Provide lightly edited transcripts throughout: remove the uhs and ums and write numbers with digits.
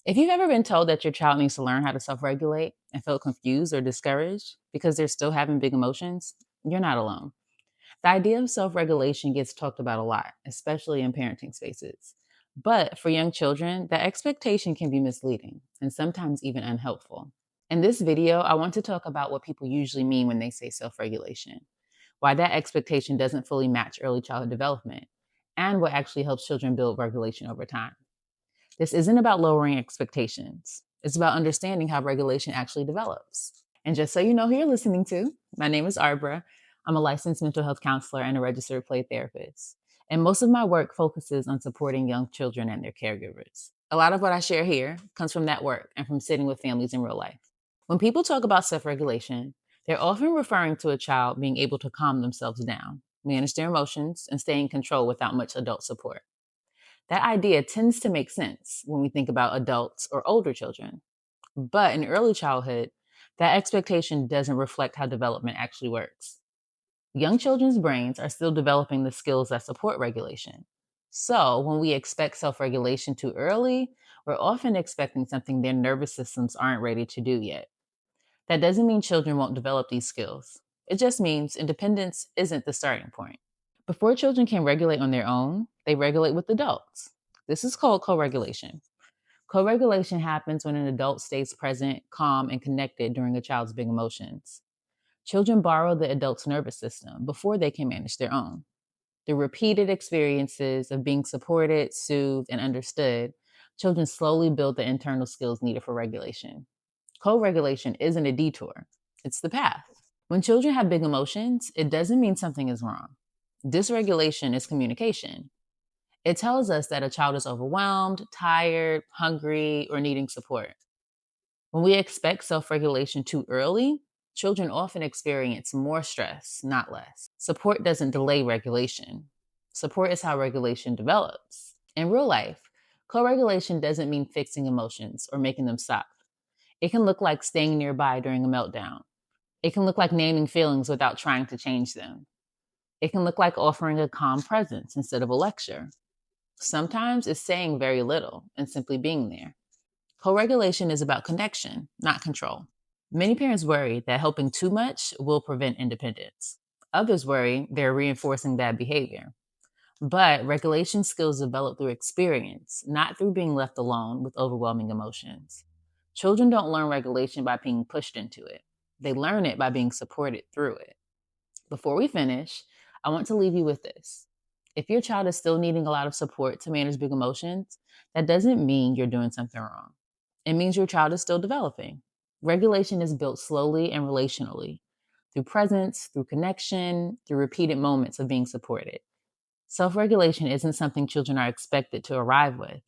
If you've ever been told that your child needs to learn how to self regulate and felt confused or discouraged because they're still having big emotions, you're not alone. The idea of self regulation gets talked about a lot, especially in parenting spaces. But for young children, that expectation can be misleading and sometimes even unhelpful. In this video, I want to talk about what people usually mean when they say self regulation, why that expectation doesn't fully match early childhood development, and what actually helps children build regulation over time. This isn't about lowering expectations. It's about understanding how regulation actually develops. And just so you know who you're listening to, my name is Arbra. I'm a licensed mental health counselor and a registered play therapist. And most of my work focuses on supporting young children and their caregivers. A lot of what I share here comes from that work and from sitting with families in real life. When people talk about self regulation, they're often referring to a child being able to calm themselves down, manage their emotions, and stay in control without much adult support. That idea tends to make sense when we think about adults or older children. But in early childhood, that expectation doesn't reflect how development actually works. Young children's brains are still developing the skills that support regulation. So when we expect self regulation too early, we're often expecting something their nervous systems aren't ready to do yet. That doesn't mean children won't develop these skills. It just means independence isn't the starting point. Before children can regulate on their own, they regulate with adults. This is called co regulation. Co regulation happens when an adult stays present, calm, and connected during a child's big emotions. Children borrow the adult's nervous system before they can manage their own. Through repeated experiences of being supported, soothed, and understood, children slowly build the internal skills needed for regulation. Co regulation isn't a detour, it's the path. When children have big emotions, it doesn't mean something is wrong. Dysregulation is communication. It tells us that a child is overwhelmed, tired, hungry, or needing support. When we expect self regulation too early, children often experience more stress, not less. Support doesn't delay regulation. Support is how regulation develops. In real life, co regulation doesn't mean fixing emotions or making them stop. It can look like staying nearby during a meltdown. It can look like naming feelings without trying to change them. It can look like offering a calm presence instead of a lecture. Sometimes it's saying very little and simply being there. Co regulation is about connection, not control. Many parents worry that helping too much will prevent independence. Others worry they're reinforcing bad behavior. But regulation skills develop through experience, not through being left alone with overwhelming emotions. Children don't learn regulation by being pushed into it, they learn it by being supported through it. Before we finish, I want to leave you with this. If your child is still needing a lot of support to manage big emotions, that doesn't mean you're doing something wrong. It means your child is still developing. Regulation is built slowly and relationally, through presence, through connection, through repeated moments of being supported. Self regulation isn't something children are expected to arrive with,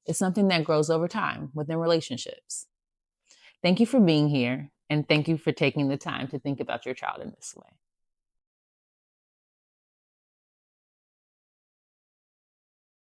it's something that grows over time within relationships. Thank you for being here, and thank you for taking the time to think about your child in this way.